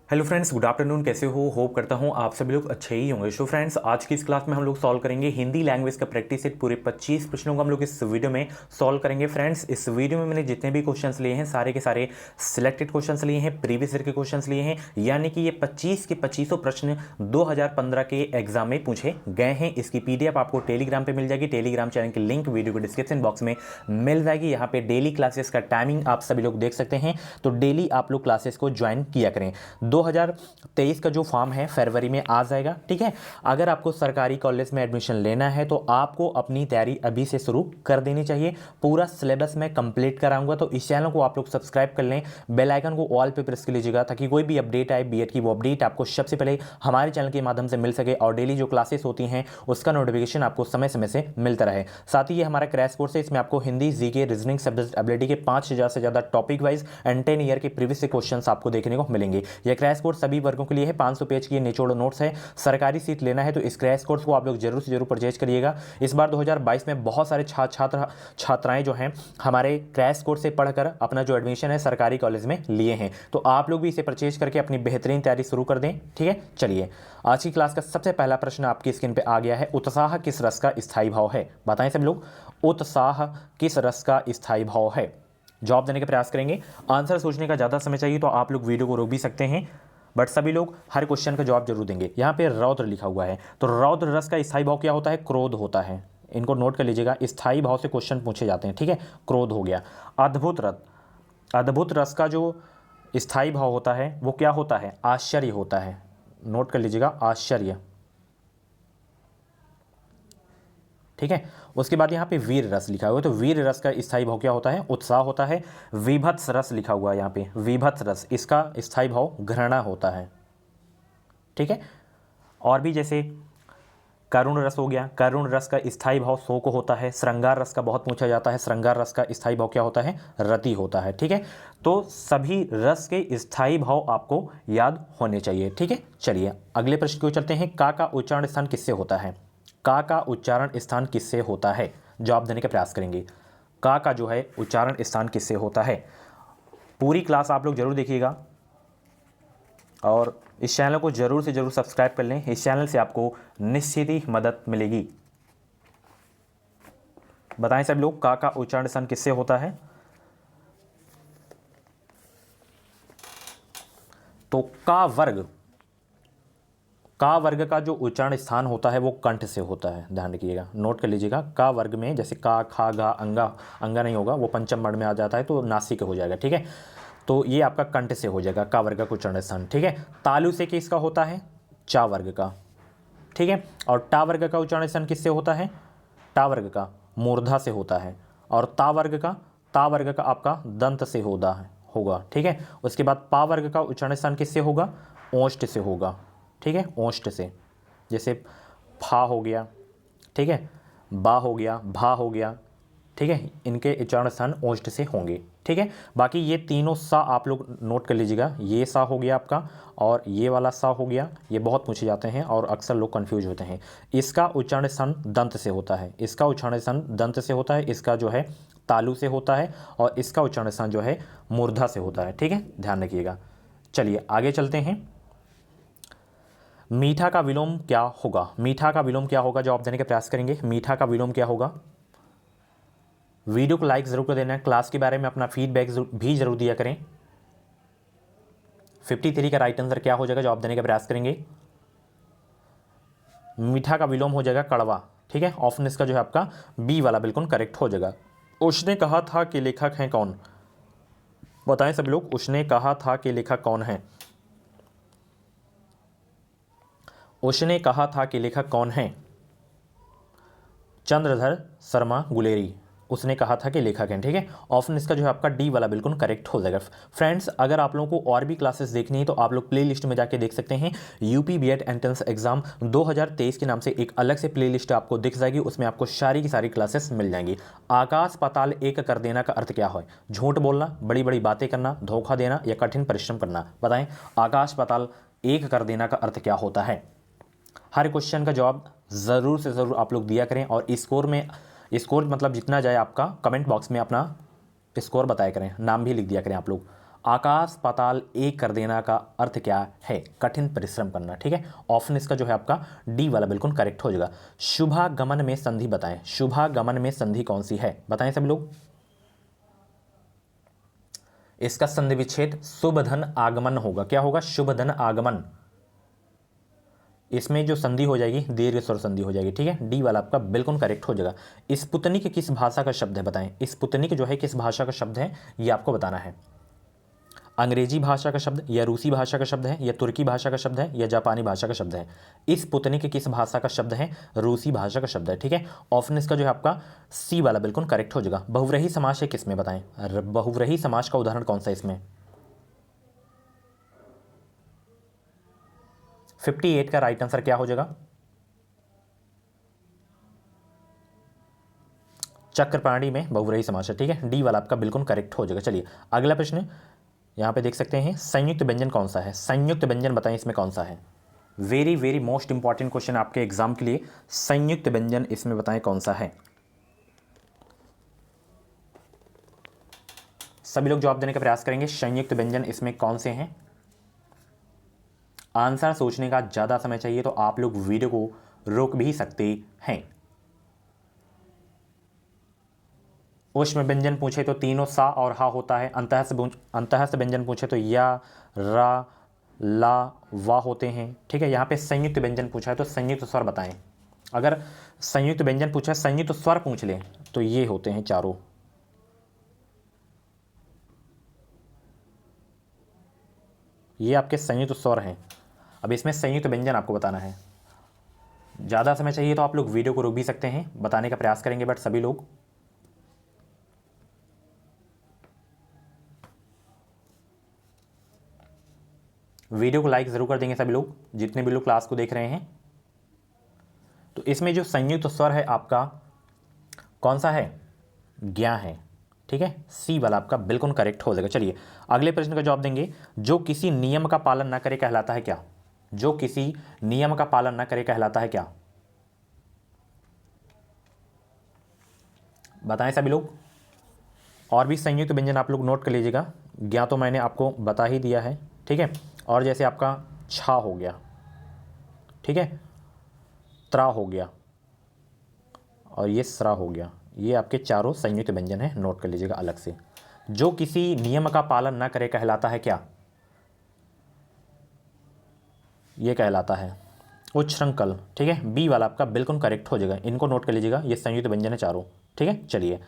Hello friends, good afternoon. कैसे हो? Hope करता हूँ आप सभी लोग अच्छे ही होंगे। सो फ्रेंड्स, आज की इस क्लास में हम लोग सॉल्व करेंगे हिंदी लैंग्वेज का प्रैक्टिस सेट। पूरे 25 प्रश्नों को हम लोग इस वीडियो में सॉल्व करेंगे। फ्रेंड्स, इस वीडियो में मैंने जितने भी क्वेश्चंस लिए हैं सारे के सारे सिलेक्टेड क्वेश्चंस लिए हैं, प्रीवियस ईयर के क्वेश्चंस लिए हैं, यानी कि ये 25 के 25 प्रश्न 2015 के एग्जाम में पूछे गए हैं। इसकी पीडीएफ आपको टेलीग्राम पर मिल जाएगी। टेलीग्राम चैनल की लिंक वीडियो के डिस्क्रिप्शन बॉक्स में मिल जाएगी। यहाँ पे डेली क्लासेस का टाइमिंग आप सभी लोग देख सकते हैं, तो डेली आप लोग क्लासेस को ज्वाइन किया करें। 2023 का जो फॉर्म है फरवरी में आ जाएगा। ठीक है, अगर आपको सरकारी कॉलेज में एडमिशन लेना है तो आपको अपनी तैयारी अभी से शुरू कर देनी चाहिए। पूरा सिलेबस मैं कंप्लीट कराऊंगा, तो इस चैनल को आप लोग सब्सक्राइब कर लें, बेल आइकन को ऑल पे प्रेस कर लीजिएगा ताकि कोई भी अपडेट आए बीएड की, वो अपडेट आपको सबसे पहले हमारे चैनल के माध्यम से मिल सके और डेली जो क्लासेस होती हैं उसका नोटिफिकेशन आपको समय समय से मिलता रहे। साथ ही ये हमारा क्रैश कोर्स है, इसमें आपको Hindi, GK, reasoning, subject ability के 5000 से ज्यादा टॉपिक वाइज एंड 10 ईयर के प्रीवियस क्वेश्चन आपको देखने को मिलेंगे। यह क्रैश कोर्स सभी वर्गों के लिए है। 500 पेज की निचोड़ नोट्स है। सरकारी सीट लेना है तो इस क्रैश कोर्स को आप लोग जरूर से जरूर परचेज करिएगा। इस बार 2022 में बहुत सारे छात्राएं जो हैं हमारे क्रैश कोर्स से पढ़कर अपना जो एडमिशन है सरकारी कॉलेज में लिए हैं, तो आप लोग भी इसे परचेज करके अपनी बेहतरीन तैयारी शुरू कर दें। ठीक है, चलिए आज की क्लास का सबसे पहला प्रश्न आपकी स्क्रीन पे आ गया है। उत्साह किस रस का स्थायी भाव है? बताएं सब लोग, उत्साह किस रस का स्थायी भाव है? जवाब देने का प्रयास करेंगे। आंसर सोचने का ज़्यादा समय चाहिए तो आप लोग वीडियो को रोक भी सकते हैं, बट सभी लोग हर क्वेश्चन का जवाब जरूर देंगे। यहाँ पे रौद्र लिखा हुआ है, तो रौद्र रस का स्थायी भाव क्या होता है? क्रोध होता है। इनको नोट कर लीजिएगा, स्थायी भाव से क्वेश्चन पूछे जाते हैं। ठीक है, क्रोध हो गया। अद्भुत रस, अद्भुत रस का जो स्थायी भाव होता है वो क्या होता है? आश्चर्य होता है। नोट कर लीजिएगा, आश्चर्य। ठीक है, उसके बाद यहाँ पे वीर रस लिखा हुआ है, तो वीर रस का स्थायी भाव क्या होता है? उत्साह होता है। विभत्स रस लिखा हुआ है यहाँ पे, विभत्स रस, इसका स्थायी भाव घृणा होता है। ठीक है, और भी जैसे करुण रस हो गया, करुण रस का स्थायी भाव शोक होता है। श्रृंगार रस का बहुत पूछा जाता है, श्रृंगार रस का स्थायी भाव क्या होता है? रति होता है। ठीक है, तो सभी रस के स्थायी भाव आपको याद होने चाहिए। ठीक है, चलिए अगले प्रश्न को चलते हैं। का उच्चारण स्थान किससे होता है? का उच्चारण स्थान किससे होता है? जवाब देने का प्रयास करेंगे। का जो है उच्चारण स्थान किससे होता है? पूरी क्लास आप लोग जरूर देखिएगा और इस चैनल को जरूर से जरूर सब्सक्राइब कर लें। इस चैनल से आपको निश्चित ही मदद मिलेगी। बताएं सब लोग, का उच्चारण स्थान किससे होता है? तो का वर्ग का जो उच्चारण स्थान होता है वो कंठ से होता है। ध्यान रखिएगा, नोट कर लीजिएगा। का वर्ग में जैसे का, खा, गा, अंगा, अंगा नहीं होगा, वो पंचम वर्ण में आ जाता है तो नासिक हो जाएगा। ठीक है, तो ये आपका कंठ से हो जाएगा का वर्ग का उच्चारण स्थान। ठीक है, तालु से किसका होता है? चा वर्ग का। ठीक है, और टा वर्ग का उच्चारण स्थान किससे होता है? टा वर्ग का मूर्धा से होता है। और ता वर्ग का आपका दंत से होगा। ठीक है, उसके बाद पा वर्ग का उच्चारण स्थान किससे होगा? ओष्ठ से होगा। ठीक है, ओष्ठ से, जैसे फा हो गया, ठीक है, बा हो गया, भा हो गया। ठीक है, इनके उच्चारण स्थान ओष्ठ से होंगे। ठीक है, बाकी ये तीनों सा आप लोग नोट कर लीजिएगा। ये सा हो गया आपका और ये वाला सा हो गया, ये बहुत पूछे जाते हैं और अक्सर लोग कंफ्यूज होते हैं। इसका उच्चारण स्थान दंत से होता है, इसका उच्चारण स्थान दंत से होता है, इसका जो है तालु से होता है और इसका उच्चारण स्थान जो है मूर्धा से होता है। ठीक है, ध्यान रखिएगा। चलिए आगे चलते हैं। मीठा का विलोम क्या होगा? मीठा का विलोम क्या होगा? जवाब देने का प्रयास करेंगे। मीठा का विलोम क्या होगा? वीडियो को लाइक जरूर कर देना। क्लास के बारे में अपना फीडबैक भी जरूर दिया करें। 53 का राइट आंसर क्या हो जाएगा? जवाब देने का प्रयास करेंगे। मीठा का विलोम हो जाएगा कड़वा। ठीक है, ऑप्शन इसका जो है आपका बी वाला बिल्कुल करेक्ट हो जाएगा। उसने कहा था कि लेखक हैं कौन? बताएं सब लोग, उसने कहा था कि लेखक कौन है? उसने कहा था कि लेखक कौन है? चंद्रधर शर्मा गुलेरी उसने कहा था कि लेखक हैं। ठीक है, ऑप्शन इसका जो है आपका डी वाला बिल्कुल करेक्ट हो जाएगा। फ्रेंड्स, अगर आप लोगों को और भी क्लासेस देखनी है तो आप लोग प्ले लिस्ट में जाके देख सकते हैं। यूपी बीएड एंट्रेंस एग्जाम 2023 के नाम से एक अलग से प्ले लिस्ट आपको दिख जाएगी, उसमें आपको सारी की सारी क्लासेस मिल जाएंगी। आकाश पाताल एक कर देना का अर्थ क्या है? झूठ बोलना, बड़ी बड़ी बातें करना, धोखा देना या कठिन परिश्रम करना। बताएं, आकाश पाताल एक कर देना का अर्थ क्या होता है? हर क्वेश्चन का जवाब ज़रूर से ज़रूर आप लोग दिया करें और स्कोर मतलब जितना जाए आपका कमेंट बॉक्स में अपना स्कोर बताया करें, नाम भी लिख दिया करें आप लोग। आकाश पाताल एक कर देना का अर्थ क्या है? कठिन परिश्रम करना। ठीक है, ऑप्शन इसका जो है आपका डी वाला बिल्कुल करेक्ट हो जाएगा। शुभागमन में संधि बताएं, शुभागमन में संधि कौन सी है? बताएं सभी लोग। इसका संधि विच्छेद शुभ धन आगमन होगा। क्या होगा? शुभ धन आगमन। इसमें जो संधि हो जाएगी दीर्घ स्वर संधि हो जाएगी। ठीक है, डी वाला आपका बिल्कुल करेक्ट हो जाएगा। स्पुतनिक किस भाषा का शब्द है? बताएं, स्पुतनिक जो है किस भाषा का शब्द है, ये आपको बताना है। अंग्रेजी भाषा का शब्द, या रूसी भाषा का शब्द है, या तुर्की भाषा का शब्द है, या जापानी भाषा का शब्द है? स्पुतनिक किस भाषा का शब्द है? रूसी भाषा का शब्द है। ठीक है, ऑप्शन इसका जो है आपका सी वाला बिल्कुल करेक्ट हो जाएगा। बहुव्रीहि समास है किसमें? बताएं, बहुव्रीहि समास का उदाहरण कौन सा है इसमें? 58 का राइट आंसर क्या हो जाएगा? चक्रपाणी में बहुव्रीहि समास है। ठीक है, डी वाला आपका बिल्कुल करेक्ट हो जाएगा। चलिए अगला प्रश्न यहां पे देख सकते हैं, संयुक्त व्यंजन कौन सा है? संयुक्त व्यंजन बताएं इसमें कौन सा है? Very very most important question आपके एग्जाम के लिए। संयुक्त व्यंजन इसमें बताएं कौन सा है? सभी लोग जवाब देने का प्रयास करेंगे। संयुक्त व्यंजन इसमें कौन से हैं? आंसर सोचने का ज्यादा समय चाहिए तो आप लोग वीडियो को रोक भी सकते हैं। उष्म व्यंजन पूछे तो तीनों सा और हा होता है। अंतःस्थ व्यंजन पूछे तो या, रा, ला, वा होते हैं। ठीक है, यहाँ पे संयुक्त व्यंजन पूछा है तो संयुक्त स्वर बताएं। अगर संयुक्त व्यंजन पूछा है, संयुक्त स्वर पूछ ले तो ये होते हैं चारों। ये आपके संयुक्त स्वर हैं। अब इसमें संयुक्त व्यंजन आपको बताना है। ज़्यादा समय चाहिए तो आप लोग वीडियो को रोक भी सकते हैं, बताने का प्रयास करेंगे बट सभी लोग वीडियो को लाइक ज़रूर कर देंगे। सभी लोग जितने भी लोग क्लास को देख रहे हैं। तो इसमें जो संयुक्त स्वर है आपका कौन सा है? ज्ञा है। ठीक है, सी वाला आपका बिल्कुल करेक्ट हो जाएगा। चलिए अगले प्रश्न का जवाब देंगे। जो किसी नियम का पालन न करे कहलाता है क्या? जो किसी नियम का पालन न करे कहलाता है क्या? बताएं सभी लोग। और भी संयुक्त व्यंजन आप लोग नोट कर लीजिएगा। ज्ञा तो मैंने आपको बता ही दिया है। ठीक है, और जैसे आपका छा हो गया, ठीक है, त्रा हो गया और ये स्रा हो गया, ये आपके चारों संयुक्त व्यंजन है, नोट कर लीजिएगा अलग से। जो किसी नियम का पालन न करे कहलाता है क्या? ये कहलाता है उच्छृंखल। ठीक है, बी वाला आपका बिल्कुल करेक्ट हो जाएगा। इनको नोट कर लीजिएगा, ये संयुक्त व्यंजन है चारों। ठीक है, चलिए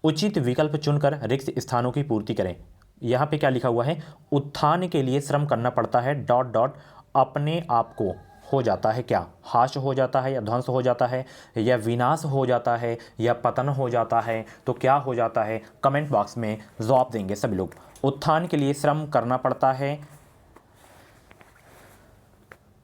उचित विकल्प चुनकर रिक्त स्थानों की पूर्ति करें। यहाँ पे क्या लिखा हुआ है? उत्थान के लिए श्रम करना पड़ता है डॉट डॉट अपने आप को हो जाता है क्या? हाश हो जाता है, या ध्वंस हो जाता है, या विनाश हो जाता है, या पतन हो जाता है? तो क्या हो जाता है? कमेंट बॉक्स में जवाब देंगे सभी लोग। उत्थान के लिए श्रम करना पड़ता है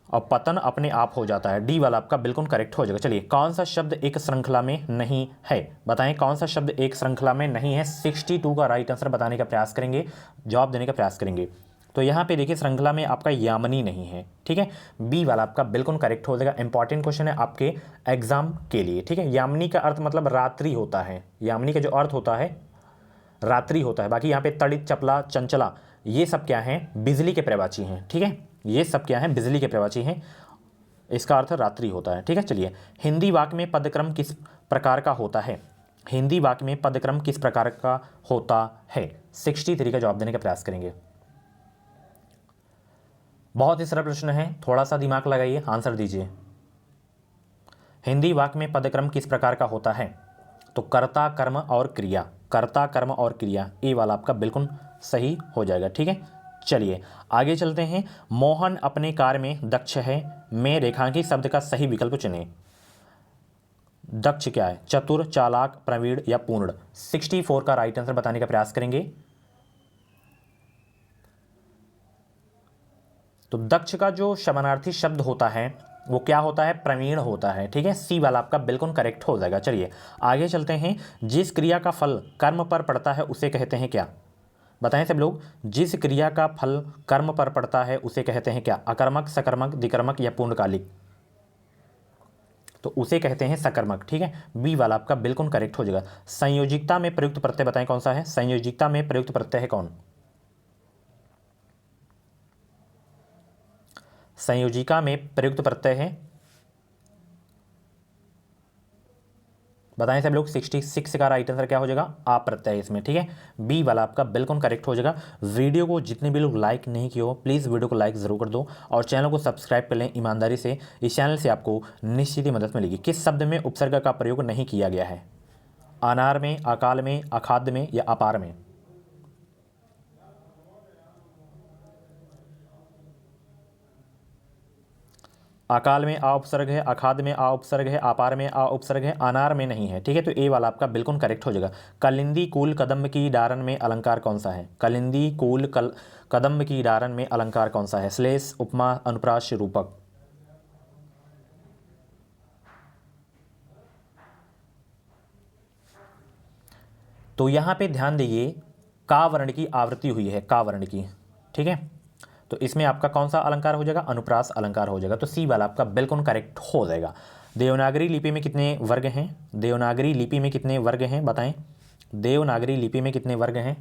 और पतन अपने आप हो जाता है। डी वाला आपका बिल्कुल करेक्ट हो जाएगा। चलिए कौन सा शब्द एक श्रृंखला में नहीं है? बताएं कौन सा शब्द एक श्रृंखला में नहीं है? 62 का राइट आंसर बताने का प्रयास करेंगे, जवाब देने का प्रयास करेंगे। तो यहाँ पे देखिए श्रृंखला में आपका यामिनी नहीं है। ठीक है, बी वाला आपका बिल्कुल करेक्ट हो जाएगा। इंपॉर्टेंट क्वेश्चन है आपके एग्जाम के लिए। ठीक है, यामिनी का अर्थ मतलब रात्रि होता है। यामिनी का जो अर्थ होता है रात्रि होता है। बाकी यहाँ पे तड़ित, चपला, चंचला ये सब क्या हैं? बिजली के प्रवाची हैं। ठीक है, ये सब क्या हैं? बिजली के प्रवाची हैं। इसका अर्थ रात्रि होता है। ठीक है, चलिए हिंदी वाक्य में पदक्रम किस प्रकार का होता है? हिंदी वाक्य में पदक्रम किस प्रकार का होता है? 63 का जवाब देने का प्रयास करेंगे। बहुत ही सरल प्रश्न है, थोड़ा सा दिमाग लगाइए, आंसर दीजिए। हिंदी वाक्य में पदक्रम किस प्रकार का होता है? तो कर्ता, कर्म और क्रिया। कर्ता, कर्म और क्रिया, ए वाला आपका बिल्कुल सही हो जाएगा। ठीक है, चलिए आगे चलते हैं। मोहन अपने कार्य में दक्ष है, में रेखांकित शब्द का सही विकल्प चुनें। दक्ष क्या है? चतुर, चालाक, प्रवीण या पूर्ण? 64 का राइट आंसर बताने का प्रयास करेंगे। तो दक्ष का जो समानार्थी शब्द होता है वो क्या होता है? प्रवीण होता है। ठीक है, सी वाला आपका बिल्कुल करेक्ट हो जाएगा। चलिए आगे चलते हैं। जिस क्रिया का फल कर्म पर पड़ता है उसे कहते हैं क्या? बताएं सब लोग। जिस क्रिया का फल कर्म पर पड़ता है उसे कहते हैं क्या? अकर्मक, सकर्मक, द्विकर्मक या पूर्णकालिक? तो उसे कहते हैं सकर्मक। ठीक है, बी वाला आपका बिल्कुल करेक्ट हो जाएगा। संयोजिकता में प्रयुक्त प्रत्यय बताएं कौन सा है? संयोजिकता में प्रयुक्त प्रत्यय है कौन? संयोजिका में प्रयुक्त प्रत्यय है, बताएं सब लोग। 66 का राइट आंसर क्या हो जाएगा, आप प्रत्यय है इसमें, ठीक है। बी वाला आपका बिल्कुल करेक्ट हो जाएगा। वीडियो को जितने भी लोग लाइक नहीं किए हो प्लीज़ वीडियो को लाइक ज़रूर कर दो और चैनल को सब्सक्राइब कर लें ईमानदारी से। इस चैनल से आपको निश्चित ही मदद मिलेगी। किस शब्द में उपसर्ग का प्रयोग नहीं किया गया है, अनार में, अकाल में, अखाद्य में या अपार में? अकाल में आ उपसर्ग है, अखाद्य में आ उपसर्ग है, अपार में आ उपसर्ग है, अनार में नहीं है, ठीक है। तो ए वाला आपका बिल्कुल करेक्ट हो जाएगा। कलिंदी कूल कदम्ब की डारन में अलंकार कौन सा है? कलिंदी कूल कदम्ब की डारन में अलंकार कौन सा है? श्लेष, उपमा, अनुप्रास, रूपक? तो यहां पे ध्यान दीजिए, का वर्ण की आवृत्ति हुई है, का वर्ण की, ठीक है। तो इसमें आपका कौन सा अलंकार हो जाएगा? अनुप्रास अलंकार हो जाएगा। तो सी वाला आपका बिल्कुल करेक्ट हो जाएगा। देवनागरी लिपि में कितने वर्ग हैं? देवनागरी लिपि में कितने वर्ग हैं बताएं? देवनागरी लिपि में कितने वर्ग हैं?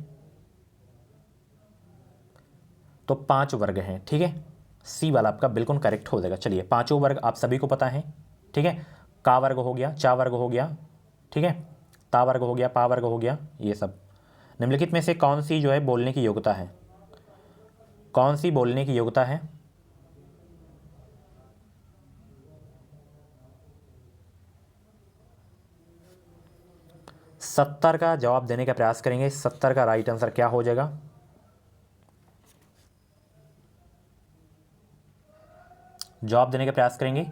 तो 5 वर्ग हैं, ठीक है। सी वाला आपका बिल्कुल करेक्ट हो जाएगा। चलिए, पांचों वर्ग आप सभी को पता है, ठीक है। का वर्ग हो गया, चा वर्ग हो गया, ठीक है, ता वर्ग हो गया, पा वर्ग हो गया, ये सब। निम्नलिखित में से कौन सी जो है बोलने की योग्यता है? कौन सी बोलने की योग्यता है? सत्तर का जवाब देने का प्रयास करेंगे। 70 का राइट आंसर क्या हो जाएगा? जवाब देने का प्रयास करेंगे।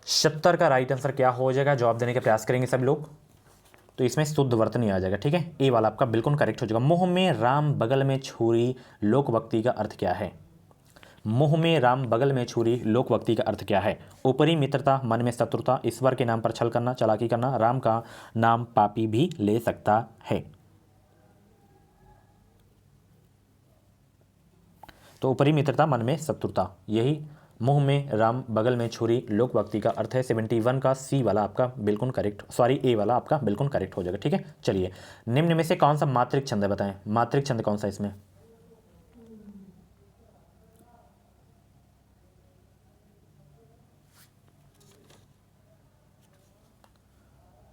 70 का राइट आंसर क्या हो जाएगा? जवाब देने का प्रयास करेंगे सब लोग। तो इसमें शुद्ध वर्तनी आ जाएगा, ठीक है। ए वाला आपका बिल्कुल करेक्ट हो जाएगा। मुंह में राम बगल में छुरी लोकवक्ति का अर्थ क्या है? मुंह में राम बगल में छुरी लोकवक्ति का अर्थ क्या है? ऊपरी मित्रता, मन में शत्रुता, ईश्वर के नाम पर छल करना, चालाकी करना, राम का नाम पापी भी ले सकता है। तो ऊपरी मित्रता, मन में शत्रुता, यही मुंह में राम बगल में छुरी लोकवक्ति का अर्थ है। 71 का सी वाला आपका बिल्कुल करेक्ट, सॉरी ए वाला आपका बिल्कुल करेक्ट हो जाएगा, ठीक है। चलिए, निम्न में से कौन सा मात्रिक छंद है बताएं? मात्रिक छंद कौन सा इसमें?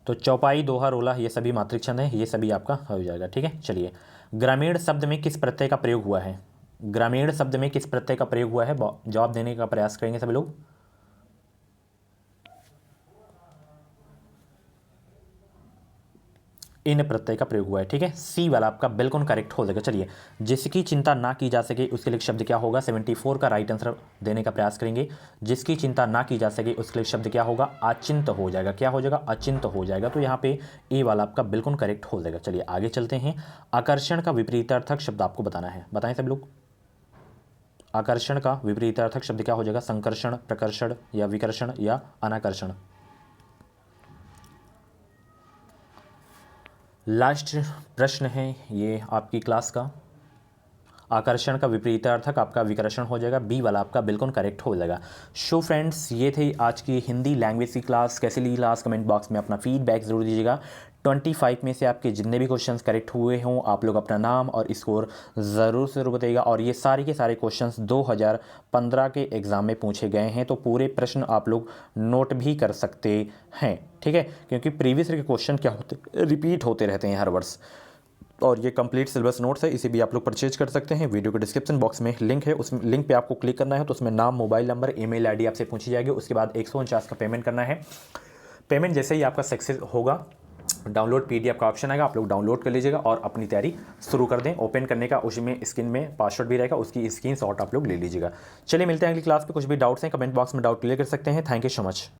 तो चौपाई, दोहा, रोला, ये सभी मात्रिक छंद है, ये सभी आपका हो जाएगा, ठीक है। चलिए, ग्रामीण शब्द में किस प्रत्यय का प्रयोग हुआ है? ग्रामीण शब्द में किस प्रत्यय का प्रयोग हुआ है? जवाब देने का प्रयास करेंगे सभी लोग। इन प्रत्यय का प्रयोग हुआ है, ठीक है। सी वाला आपका बिल्कुल करेक्ट हो जाएगा। चलिए, जिसकी चिंता ना की जा सके उसके लिए शब्द क्या होगा? 74 का राइट आंसर देने का प्रयास करेंगे। जिसकी चिंता ना की जा सके उसके लिए शब्द क्या होगा? अचिंत हो जाएगा। क्या हो जाएगा? अचिंत हो जाएगा। तो यहाँ पे ए वाला आपका बिल्कुल करेक्ट हो जाएगा। चलिए, आगे चलते हैं। आकर्षण का विपरीतार्थक शब्द आपको बताना है, बताएं सब लोग। आकर्षण का विपरीतार्थक शब्द क्या हो जाएगा? संकर्षण, प्रकर्षण या विकर्षण या अनाकर्षण? लास्ट प्रश्न है ये आपकी क्लास का। आकर्षण का विपरीतार्थक आपका विकर्षण हो जाएगा। बी वाला आपका बिल्कुल करेक्ट हो जाएगा। सो फ्रेंड्स, ये थे आज की हिंदी लैंग्वेज की क्लास। कैसे ली क्लास? कमेंट बॉक्स में अपना फीडबैक ज़रूर दीजिएगा। 25 में से आपके जितने भी क्वेश्चंस करेक्ट हुए हों, आप लोग अपना नाम और स्कोर ज़रूर से ज़रूर बताइएगा। और ये सारे के सारे क्वेश्चंस 2015 के एग्ज़ाम में पूछे गए हैं, तो पूरे प्रश्न आप लोग नोट भी कर सकते हैं, ठीक है। क्योंकि प्रीवियस के क्वेश्चन क्या होते, रिपीट होते रहते हैं हर वर्ष। और ये कंप्लीट सिलेबस नोट्स है, इसे भी आप लोग परचेज कर सकते हैं। वीडियो के डिस्क्रिप्शन बॉक्स में लिंक है, उस लिंक पे आपको क्लिक करना है। तो उसमें नाम, मोबाइल नंबर, ईमेल आईडी आपसे पूछी जाएगी। उसके बाद 149 का पेमेंट करना है। पेमेंट जैसे ही आपका सक्सेस होगा, डाउनलोड पीडीएफ का ऑप्शन आएगा, आप लोग डाउनलोड कर लीजिएगा और अपनी तैयारी शुरू कर दें। ओपन करने का उसमें स्क्रीन में पासवर्ड भी रहेगा, उसकी स्क्रीनशॉट आप लोग ले लीजिएगा। चलिए, मिलते हैं अगली क्लास पे। कुछ भी डाउट्स हैं कमेंट बॉक्स में डाउट क्लियर कर सकते हैं। Thank you so much.